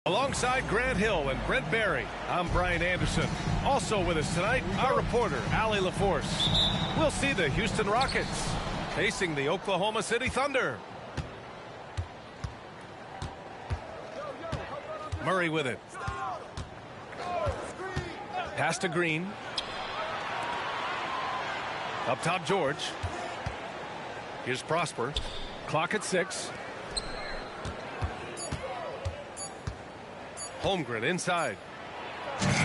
Alongside Grant Hill and Brent Barry, I'm Brian Anderson. Also with us tonight, our reporter, Allie LaForce. We'll see the Houston Rockets facing the Oklahoma City Thunder. Murray with it. Pass to Green. Up top, George. Here's Prosper. Clock at 6. Holmgren inside.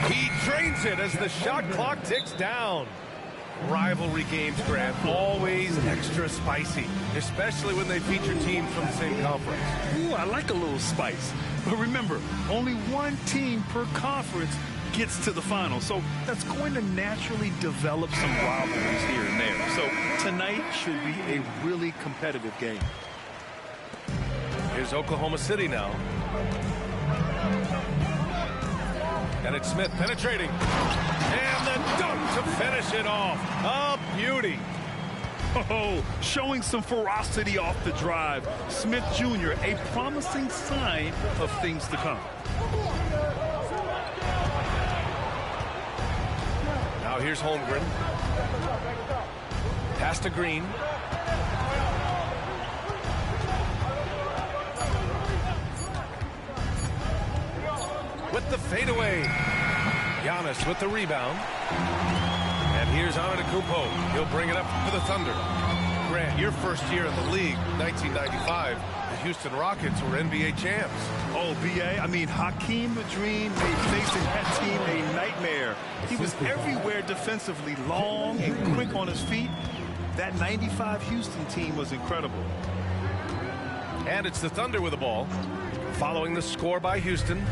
He drains it as the shot clock ticks down. Rivalry games, Grant, always extra spicy, especially when they feature teams from the same conference. Ooh, I like a little spice. But remember, only one team per conference gets to the final, so that's going to naturally develop some rivalries here and there. So tonight should be a really competitive game. Here's Oklahoma City now. And it's Smith penetrating. And the dunk to finish it off. A beauty. Oh, showing some ferocity off the drive. Smith Jr., a promising sign of things to come. Now here's Holmgren. Pass to Green. With the fadeaway. Giannis with the rebound. And here's Antetokounmpo. He'll bring it up for the Thunder. Grant, your first year in the league, 1995, the Houston Rockets were NBA champs. Oh, B.A., I mean, Hakeem the Dream made facing that team a nightmare. He was everywhere defensively, long and quick on his feet. That 95 Houston team was incredible. And it's the Thunder with the ball. Following the score by Houston.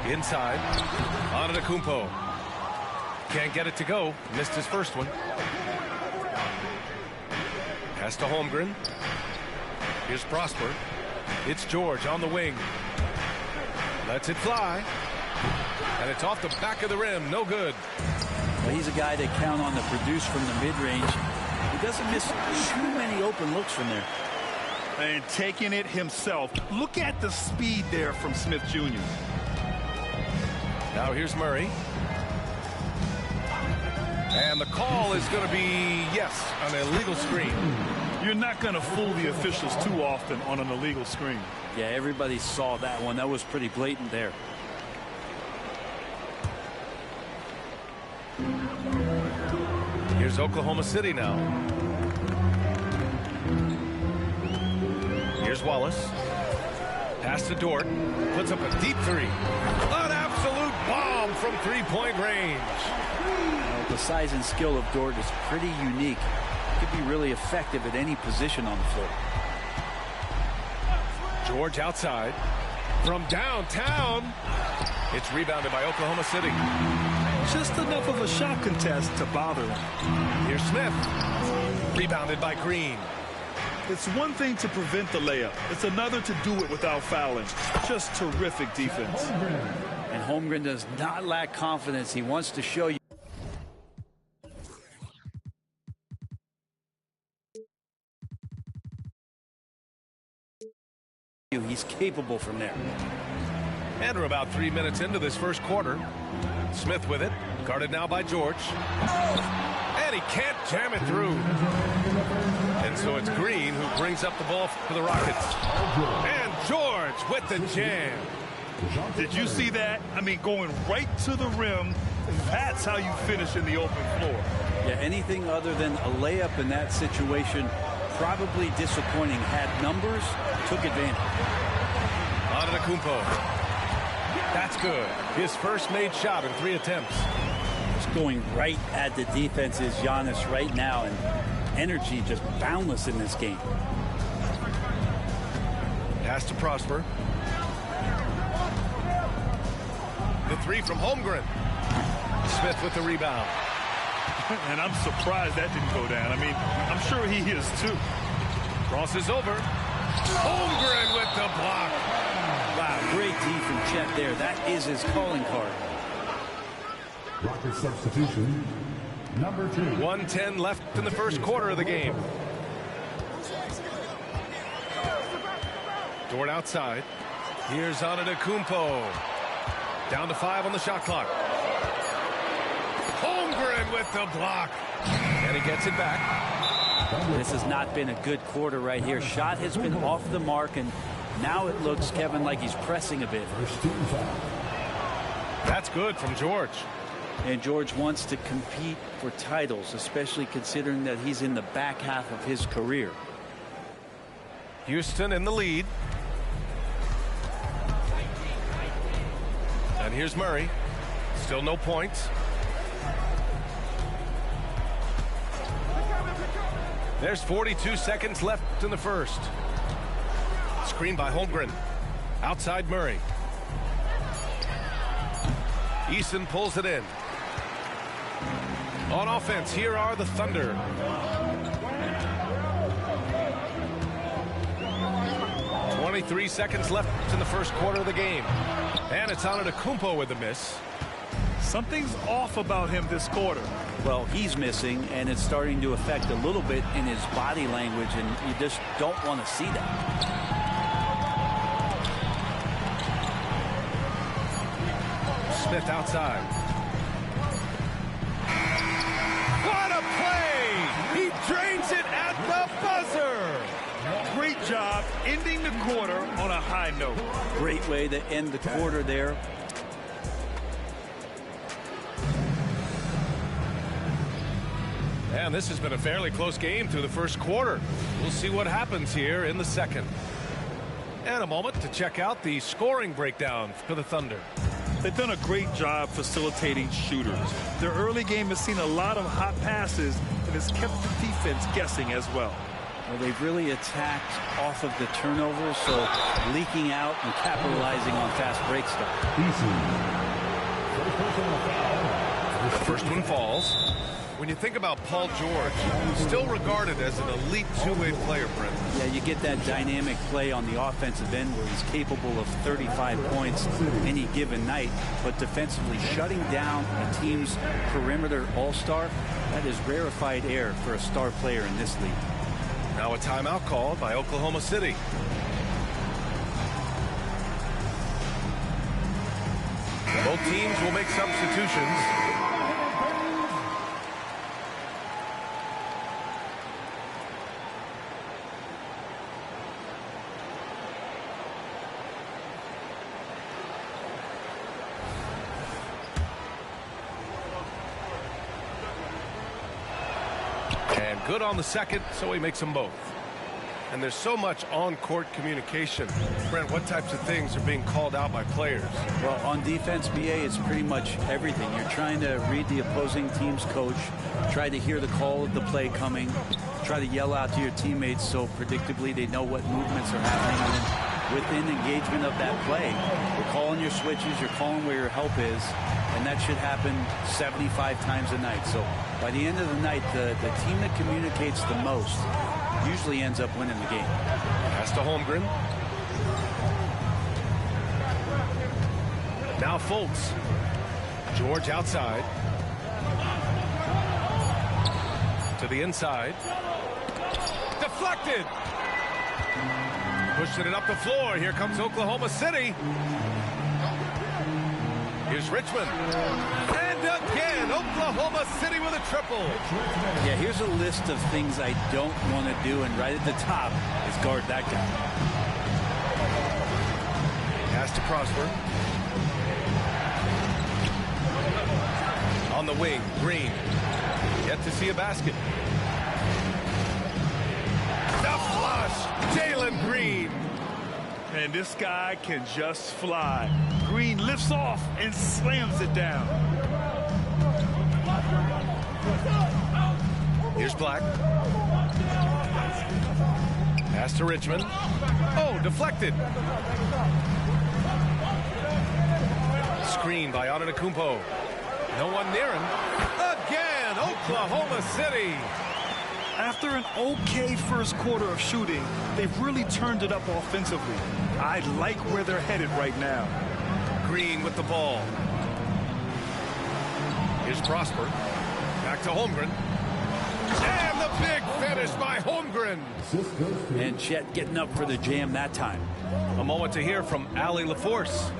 Inside. Antetokounmpo. Can't get it to go. Missed his first one. Pass to Holmgren. Here's Prosper. It's George on the wing. Lets it fly. And it's off the back of the rim. No good. Well, he's a guy they count on to produce from the mid-range. He doesn't miss too many open looks from there. And taking it himself. Look at the speed there from Smith Jr. Now here's Murray. And the call is going to be, yes, an illegal screen. You're not going to fool the officials too often on an illegal screen. Yeah, everybody saw that one. That was pretty blatant there. Here's Oklahoma City now. Here's Wallace. Pass to Dort. Puts up a deep three. An absolute bomb. bomb from three-point range. Well, the size and skill of Dort is pretty unique. Could be really effective at any position on the floor. George outside. From downtown. It's rebounded by Oklahoma City. Just enough of a shot contest to bother him. Here's Smith. Rebounded by Green. It's one thing to prevent the layup. It's another to do it without fouling. Just terrific defense. And Holmgren does not lack confidence. He wants to show you. He's capable from there. And we're about 3 minutes into this first quarter. Smith with it. Guarded now by George. And he can't jam it through. And so it's Green who brings up the ball for the Rockets. And George with the jam. Did you see that? I mean, going right to the rim. That's how you finish in the open floor. Yeah, anything other than a layup in that situation, probably disappointing. Had numbers, took advantage. Antetokounmpo. That's good. His first made shot in 3 attempts. Just going right at the defense is Giannis right now, and energy just boundless in this game. Pass to Prosper. The three from Holmgren. Smith with the rebound. And I'm surprised that didn't go down. I mean, I'm sure he is too. Crosses over. Holmgren with the block. Wow, great D from Chet there. That is his calling card. Rocket substitution, number 2. 1:10 left in the first quarter of the game. Dort outside. Here's Antetokounmpo. Down to 5 on the shot clock. Holmgren with the block. And he gets it back. This has not been a good quarter right here. Shot has been off the mark, and now it looks, Kevin, like he's pressing a bit. That's good from George. And George wants to compete for titles, especially considering that he's in the back half of his career. Houston in the lead. And here's Murray. Still no points. There's 42 seconds left in the first. Screen by Holmgren. Outside Murray. Eason pulls it in. On offense, here are the Thunder. .23 seconds left in the first quarter of the game. And it's Antetokounmpo with a miss. Something's off about him this quarter. Well, he's missing, and it's starting to affect a little bit in his body language, and you just don't want to see that. Smith outside. What a play! He drains it at the buzzer! Great job ending the quarter on a high note. Great way to end the quarter there. And this has been a fairly close game through the first quarter. We'll see what happens here in the second. And a moment to check out the scoring breakdown for the Thunder. They've done a great job facilitating shooters. Their early game has seen a lot of hot passes and has kept the defense guessing as well. Well, they've really attacked off of the turnovers, so leaking out and capitalizing on fast break stuff. The first one falls. When you think about Paul George, still regarded as an elite two-way player, Brent. Yeah, you get that dynamic play on the offensive end where he's capable of 35 points any given night, but defensively shutting down a team's perimeter all-star, that is rarefied air for a star player in this league. Now a timeout called by Oklahoma City. Both teams will make substitutions. And good on the second, so he makes them both. And there's so much on-court communication. Brent, what types of things are being called out by players? Well, on defense, BA, it's pretty much everything. You're trying to read the opposing team's coach, try to hear the call of the play coming, try to yell out to your teammates so predictably they know what movements are happening. And then within engagement of that play, you're calling your switches, you're calling where your help is, and that should happen 75 times a night. So by the end of the night, the team that communicates the most usually ends up winning the game. Pass to Holmgren. Now Fultz. George outside. To the inside. Deflected. Pushing it up the floor. Here comes Oklahoma City. Here's Richmond. And again, Oklahoma City with a triple. Yeah, here's a list of things I don't want to do, and right at the top is guard that guy. Pass to Prosper. On the wing, Green. Yet to see a basket. The flush, Jalen Green. And this guy can just fly. Green lifts off and slams it down. Here's Black. Pass to Richmond. Oh, deflected. Screen by Antetokounmpo. No one near him. Again, Oklahoma City. After an okay first quarter of shooting, they've really turned it up offensively. I like where they're headed right now. Green with the ball. Here's Prosper. Back to Holmgren. And the big finish by Holmgren. And Chet getting up for the jam that time. A moment to hear from Allie LaForce.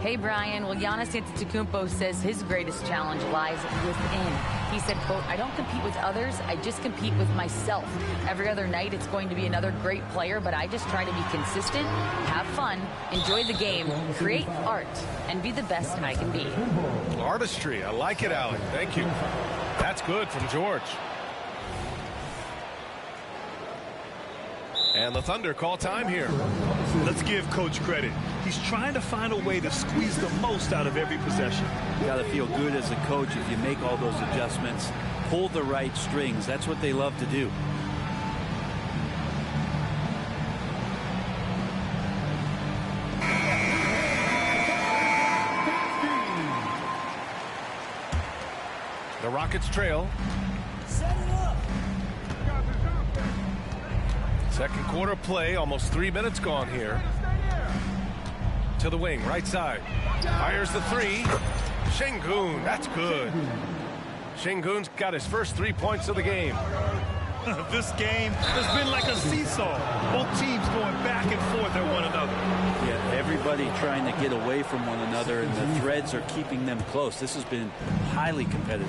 Hey, Brian. Well, Giannis Antetokounmpo says his greatest challenge lies within. He said, quote, I don't compete with others. I just compete with myself. Every other night, it's going to be another great player, but I just try to be consistent, have fun, enjoy the game, create art, and be the best I can be. Artistry. I like it, Allie. Thank you. That's good from George. And the Thunder call time here. Let's give Coach credit. He's trying to find a way to squeeze the most out of every possession. You got to feel good as a coach if you make all those adjustments, pull the right strings. That's what they love to do. The Rockets trail. Second quarter play, almost 3 minutes gone here. To the wing, right side. Fires the three. Şengün, that's good. Şengün's got his first 3 points of the game. This game has been like a seesaw. Both teams going back and forth at one another. Yeah, everybody trying to get away from one another, and the threads are keeping them close. This has been highly competitive.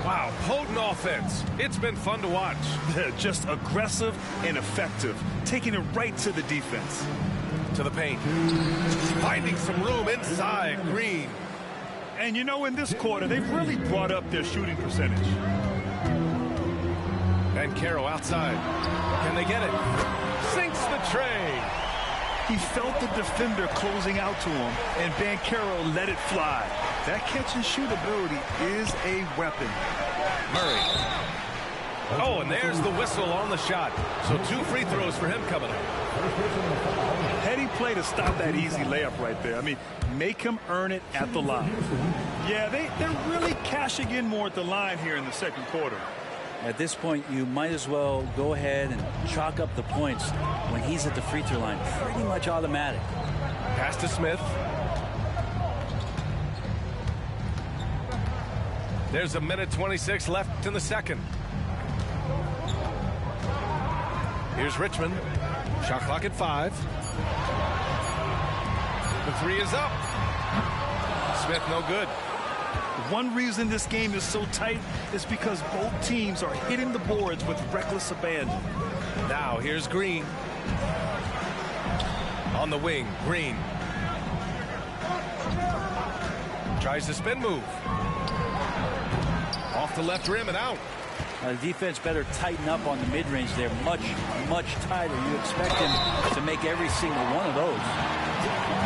Wow, potent offense. It's been fun to watch. Just aggressive and effective, taking it right to the defense. To the paint. Finding some room inside. Green. And you know, in this quarter, they've really brought up their shooting percentage. Banchero outside. Can they get it? Sinks the tray. He felt the defender closing out to him, and Banchero let it fly. That catch-and-shoot ability is a weapon. Murray. Oh, and there's the whistle on the shot. So 2 free throws for him coming up. Heady play to stop that easy layup right there. I mean, make him earn it at the line. Yeah, they're really cashing in more at the line here in the second quarter. At this point, you might as well go ahead and chalk up the points when he's at the free throw line. Pretty much automatic. Pass to Smith. There's a minute 26 left in the second. Here's Richmond. Shot clock at 5. The three is up. Smith no good. One reason this game is so tight is because both teams are hitting the boards with reckless abandon. Now here's Green. On the wing, Green. Tries the spin move. Off the left rim and out. The defense better tighten up on the mid-range there, much tighter. You expect him to make every single one of those.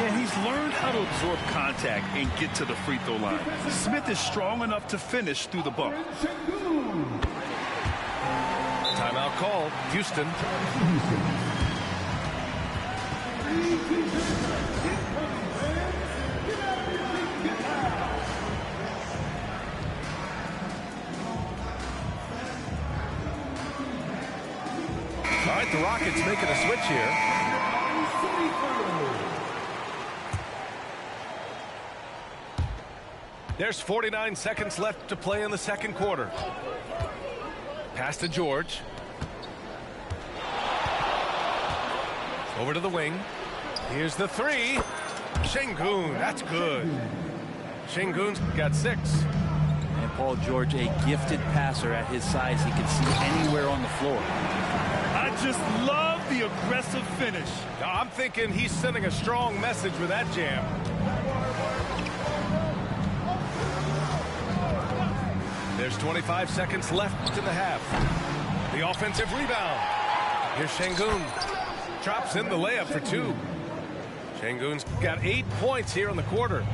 Yeah, he's learned how to absorb contact and get to the free throw line. Smith is strong enough to finish through the bump. Timeout called. Houston. All right, the Rockets making a switch here. There's 49 seconds left to play in the second quarter. Pass to George. Over to the wing. Here's the three. Şengün, that's good. Şengün's got 6. And Paul George, a gifted passer at his size. He can see anywhere on the floor. I just love the aggressive finish. I'm thinking he's sending a strong message with that jam. There's 25 seconds left in the half. The offensive rebound. Here's Şengün. Drops in the layup for 2. Şengün's got 8 points here in the quarter.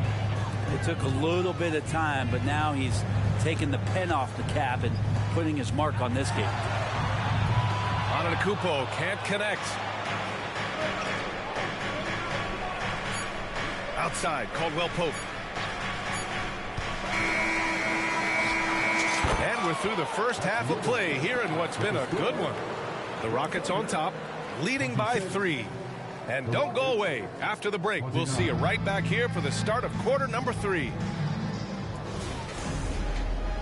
It took a little bit of time, but now he's taking the pen off the cap and putting his mark on this game. Antetokounmpo can't connect. Outside, Caldwell Pope. And we're through the first half of play here in what's been a good one. The Rockets on top, leading by 3. And don't go away. After the break, we'll see you right back here for the start of quarter number 3.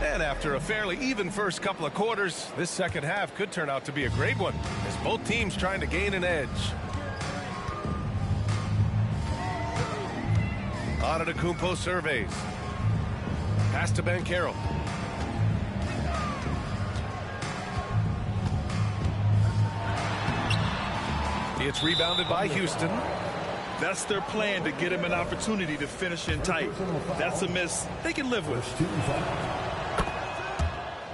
And after a fairly even first couple of quarters, this second half could turn out to be a great one, as both teams trying to gain an edge. Antetokounmpo surveys. Pass to Banchero. It's rebounded by Houston. That's their plan, to get him an opportunity to finish in tight. That's a miss they can live with.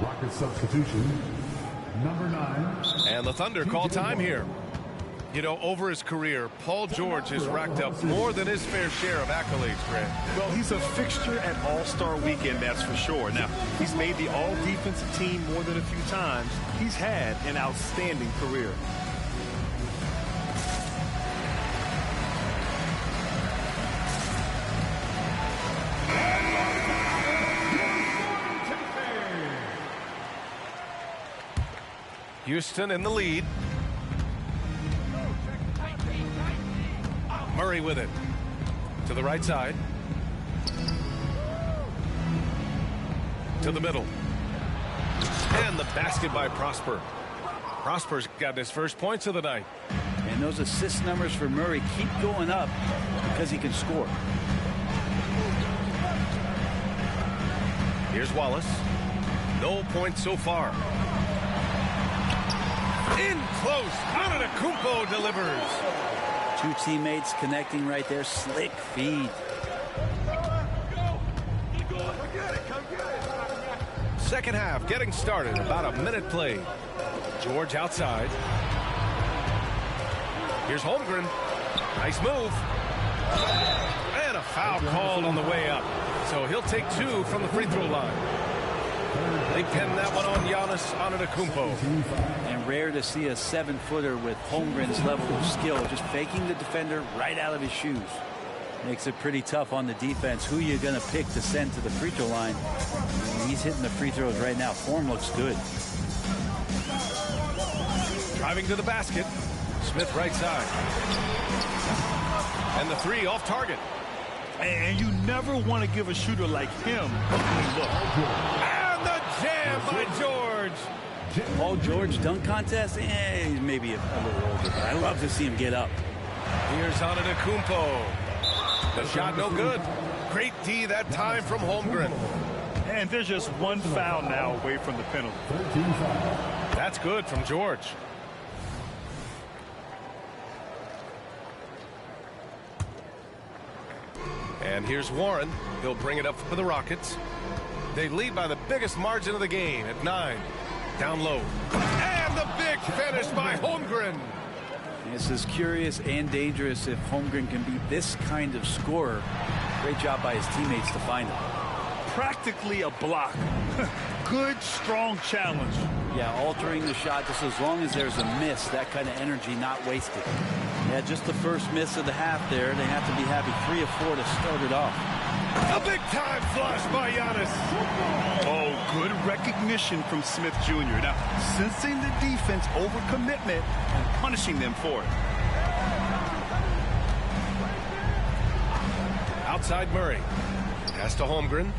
Rocket substitution, number 9. And the Thunder call time here. You know, over his career, Paul George has racked up more than his fair share of accolades, Grant. Well, he's a fixture at All-Star Weekend, that's for sure. Now, he's made the All-Defensive team more than a few times. He's had an outstanding career. Houston in the lead. Murray with it. To the right side. To the middle. And the basket by Prosper. Prosper's got his first points of the night. And those assist numbers for Murray keep going up because he can score. Here's Wallace. No points so far. In close. Antetokounmpo delivers. 2 teammates connecting right there. Slick feed. Second half getting started. About a minute played. George outside. Here's Holmgren. Nice move. And a foul called on the way up. So he'll take 2 from the free throw line. They pinned that one on Giannis Antetokounmpo. And rare to see a 7-footer with Holmgren's level of skill, just faking the defender right out of his shoes. Makes it pretty tough on the defense. Who you going to pick to send to the free throw line? And he's hitting the free throws right now. Form looks good. Driving to the basket. Smith right side. And the 3 off target. And you never want to give a shooter like him a look. And the jam by George. Paul George dunk contest? He's maybe a little older, but I love to see him get up. Here's Antetokounmpo. The shot no good. Great D that time from Holmgren. And there's just one foul now away from the penalty. That's good from George. And here's Warren. He'll bring it up for the Rockets. They lead by the biggest margin of the game at 9. Down low. And the big finish by Holmgren. This is curious and dangerous if Holmgren can be this kind of scorer. Great job by his teammates to find him. Practically a block. Good, strong challenge. Yeah, altering the shot just as long as there's a miss. That kind of energy not wasted. Yeah, just the first miss of the half there. They have to be happy 3 of 4 to start it off. A big-time flush by Giannis. Oh, good recognition from Smith Jr. Now, sensing the defense overcommitment and punishing them for it. Outside Murray. Pass to Holmgren.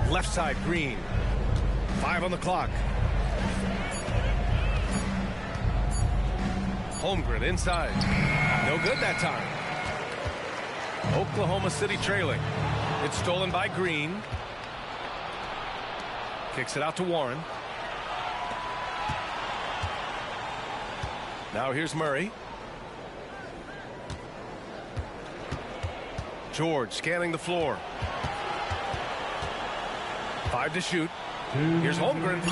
Left side Green. 5 on the clock. Holmgren inside. No good that time. Oklahoma City trailing. It's stolen by Green. Kicks it out to Warren. Now here's Murray. George scanning the floor. 5 to shoot. Here's Holmgren.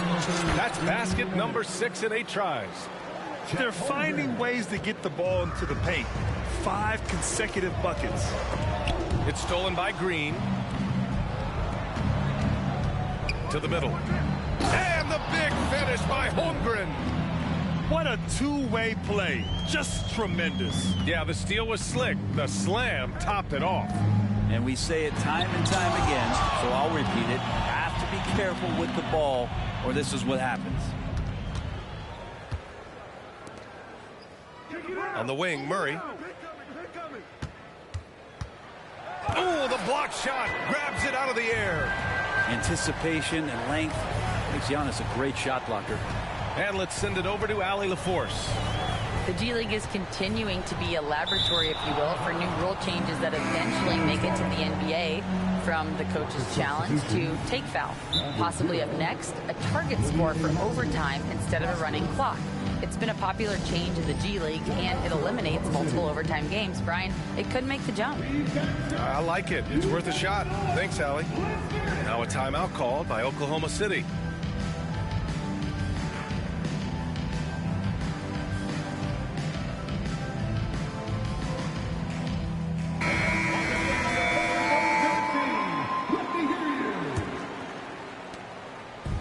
That's basket number 6 in 8 tries. They're finding ways to get the ball into the paint. 5 consecutive buckets. It's stolen by Green. To the middle. And the big finish by Holmgren. What a two-way play. Just tremendous. Yeah, the steal was slick. The slam topped it off. And we say it time and time again, so I'll repeat it. Have to be careful with the ball, or this is what happens. On the wing, Murray. Oh, the block shot. Grabs it out of the air. Anticipation and length makes Giannis a great shot blocker. And let's send it over to Allie LaForce. The G League is continuing to be a laboratory, if you will, for new rule changes that eventually make it to the NBA, from the coach's challenge to take foul. Possibly up next, a target score for overtime instead of a running clock. It's been a popular change in the G League, and it eliminates multiple overtime games. Brian, it could make the jump. I like it. It's worth a shot. Thanks, Allie. Now a timeout called by Oklahoma City.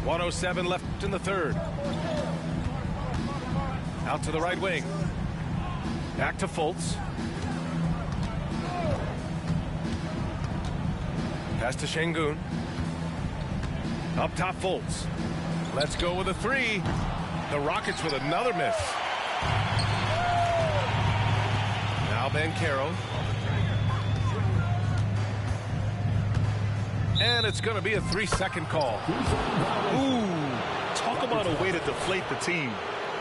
.107 left in the third. Out to the right wing. Back to Fultz. Pass to Şengün. Up top, Fultz. Let's go with a 3. The Rockets with another miss. Now Banchero. And it's going to be a 3-second call. Ooh, talk about a way to deflate the team.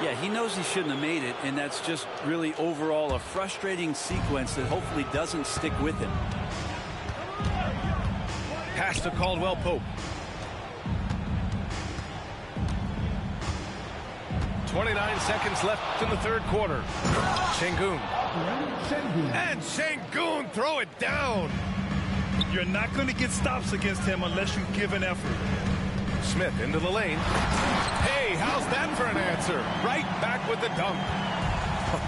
Yeah, he knows he shouldn't have made it, and that's just really overall a frustrating sequence that hopefully doesn't stick with him. Pass to Caldwell Pope. 29 seconds left in the third quarter. Şengün. And Şengün throw it down. You're not going to get stops against him unless you give an effort. Smith into the lane. Hey, how's that for an answer? Right back with the dunk.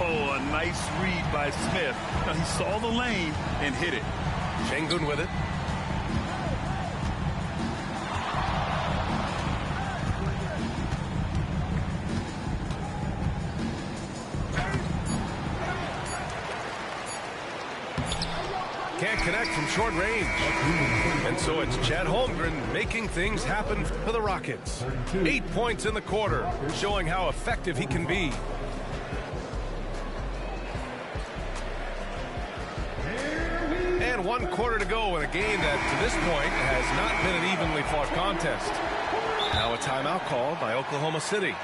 Oh, a nice read by Smith. Now, he saw the lane and hit it. Şengün with it. Can't connect from short range. And so it's Chet Holmgren making things happen for the Rockets. 8 points in the quarter, showing how effective he can be. And 1 quarter to go in a game that, to this point, has not been an evenly fought contest. Now a timeout called by Oklahoma City.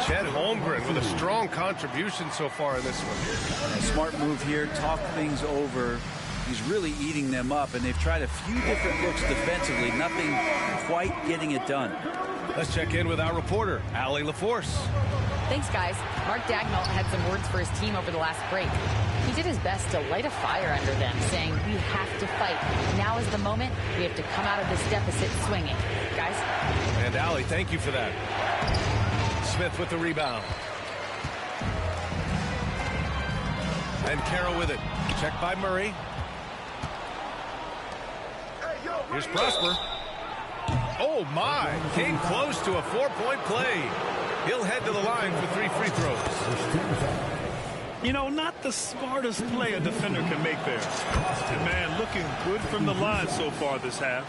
Chet Holmgren with a strong contribution so far in this one. A smart move here, talk things over. He's really eating them up, and they've tried a few different looks defensively. Nothing quite getting it done. Let's check in with our reporter, Allie LaForce. Thanks, guys. Mark Dagnall had some words for his team over the last break. He did his best to light a fire under them, saying, we have to fight. Now is the moment. We have to come out of this deficit swinging. Guys? And Allie, thank you for that. Smith with the rebound. And Carroll with it. Checked by Murray. Here's Prosper. Oh, my. Came close to a 4-point play. He'll head to the line for 3 free throws. You know, not the smartest play a defender can make there. And man, looking good from the line so far this half.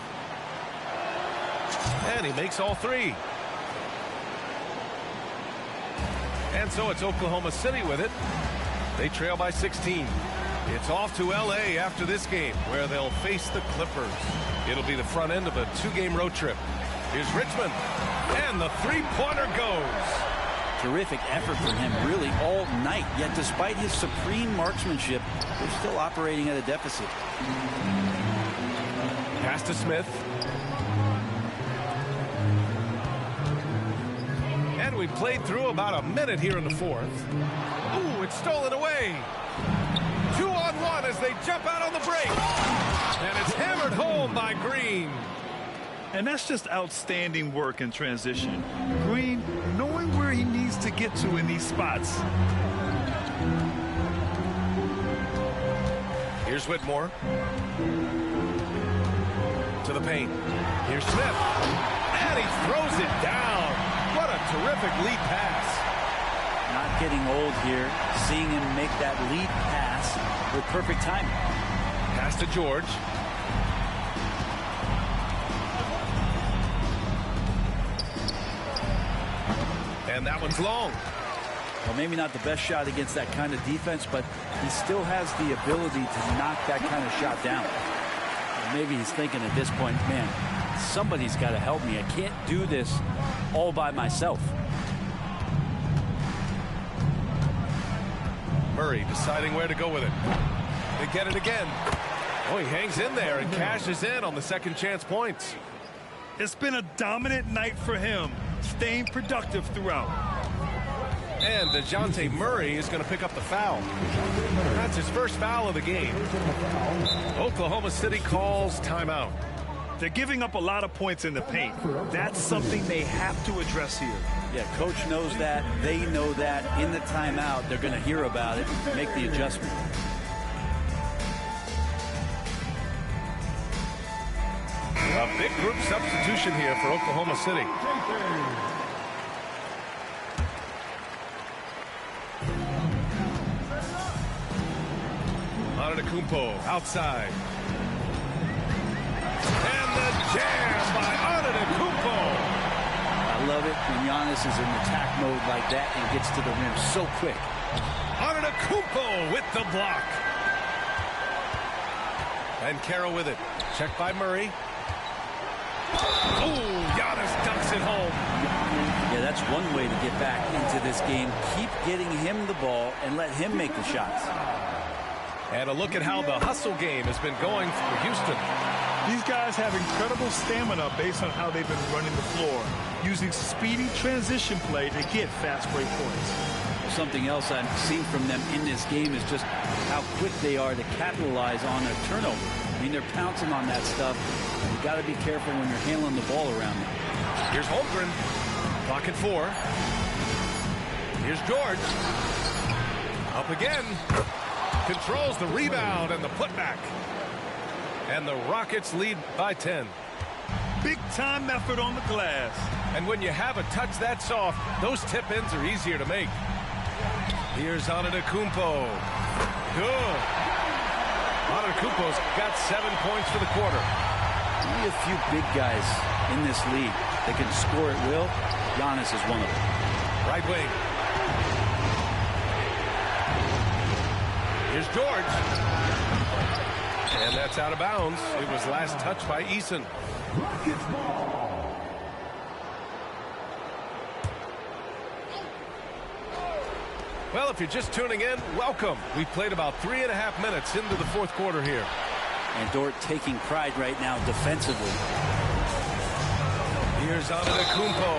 And he makes all 3. And so it's Oklahoma City with it. They trail by 16. It's off to L.A. after this game, where they'll face the Clippers. It'll be the front end of a 2-game road trip. Here's Richmond. And the 3-pointer goes. Terrific effort from him really all night. Yet despite his supreme marksmanship, they're still operating at a deficit. Pass to Smith. And we played through about a minute here in the 4th. Ooh, it's stolen away. 2-on-1 as they jump out on the break. And it's hammered home by Green. And that's just outstanding work in transition. Green knowing where he needs to get to in these spots. Here's Whitmore. To the paint. Here's Smith. And he throws it down. What a terrific lead pass. Not getting old here. Seeing him make that lead pass with perfect timing. Pass to George. And that one's long. Well, maybe not the best shot against that kind of defense, but he still has the ability to knock that kind of shot down. And maybe he's thinking at this point, man, somebody's got to help me. I can't do this all by myself. Murray deciding where to go with it. They get it again. Oh, he hangs in there and cashes in on the second chance points. It's been a dominant night for him, staying productive throughout. And DeJounte Murray is going to pick up the foul. That's his first foul of the game. Oklahoma City calls timeout. They're giving up a lot of points in the paint. That's something they have to address here. Yeah, coach knows that. They know that. In the timeout, they're going to hear about it, make the adjustment. A big group substitution here for Oklahoma City. Antetokounmpo outside. And the jam by Antetokounmpo. I love it when Giannis is in attack mode like that and gets to the rim so quick. Antetokounmpo with the block. And Carroll with it. Checked by Murray. Oh, Giannis dunks it home. Yeah, that's one way to get back into this game. Keep getting him the ball and let him make the shots. And a look at how the hustle game has been going for Houston. These guys have incredible stamina based on how they've been running the floor, using speedy transition play to get fast break points. Something else I've seen from them in this game is just how quick they are to capitalize on a turnover. I mean, they're pouncing on that stuff. You got to be careful when you're handling the ball around them. Here's Holmgren. Clock at 4. Here's George. Up again. Controls the rebound and the putback. And the Rockets lead by 10. Big time effort on the glass. And when you have a touch that soft, those tip-ins are easier to make. Here's Antetokounmpo. Good. Antetokounmpo's got 7 points for the quarter. Only a few big guys in this league that can score at will. Giannis is one of them. Right wing. Here's George. And that's out of bounds. It was last touched by Eason. Well, if you're just tuning in, welcome. We played about 3.5 minutes into the fourth quarter here. And Dort taking pride right now defensively. Here's Antetokounmpo.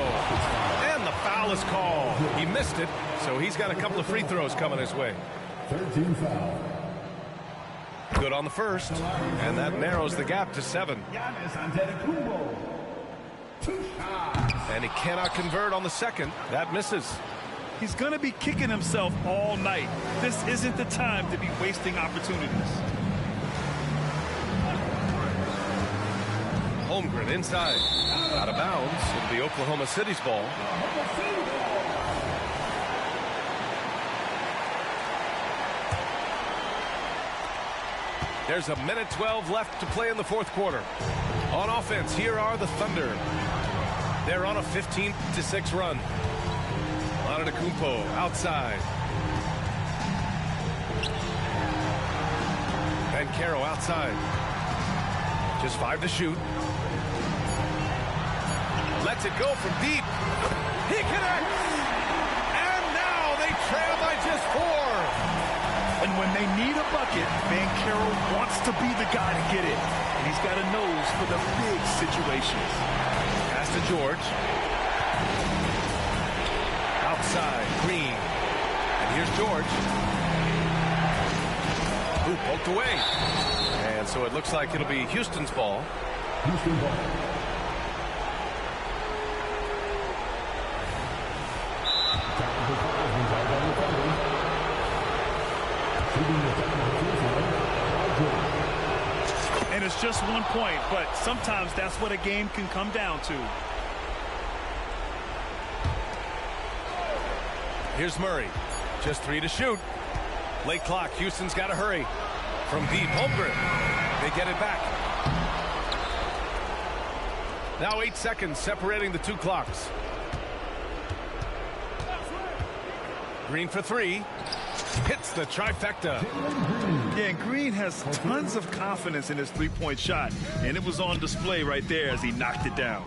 And the foul is called. He missed it, so he's got a couple of free throws coming his way. 13 foul. Good on the first, and that narrows the gap to 7. And he cannot convert on the second. That misses. He's going to be kicking himself all night. This isn't the time to be wasting opportunities. Holmgren inside. Out of bounds. It'll be Oklahoma City's ball. There's a minute 12 left to play in the fourth quarter. On offense, here are the Thunder. They're on a 15-6 run. Antetokounmpo outside. Banchero outside. Just 5 to shoot. Lets it go from deep. He connects! And now they trail by just 4. And when they need a bucket, Banchero wants to be the guy to get it. And he's got a nose for the big situations. Pass to George. Outside, Green. And here's George. Ooh, poked away. And so it looks like it'll be Houston's ball. Houston ball. And it's just 1 point, but sometimes that's what a game can come down to. Here's Murray. Just 3 to shoot. Late clock. Houston's got to hurry. From deep, Holmgren. They get it back. Now 8 seconds separating the 2 clocks. Green for 3. Hits the trifecta. Yeah, and Green has tons of confidence in his three-point shot, and it was on display right there as he knocked it down.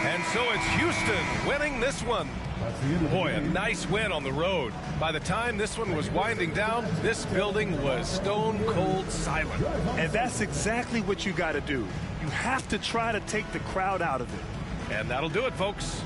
And so it's Houston winning this one. Boy, a nice win on the road. By the time this one was winding down, this building was stone cold silent. And that's exactly what you got to do. You have to try to take the crowd out of it. And that'll do it, folks.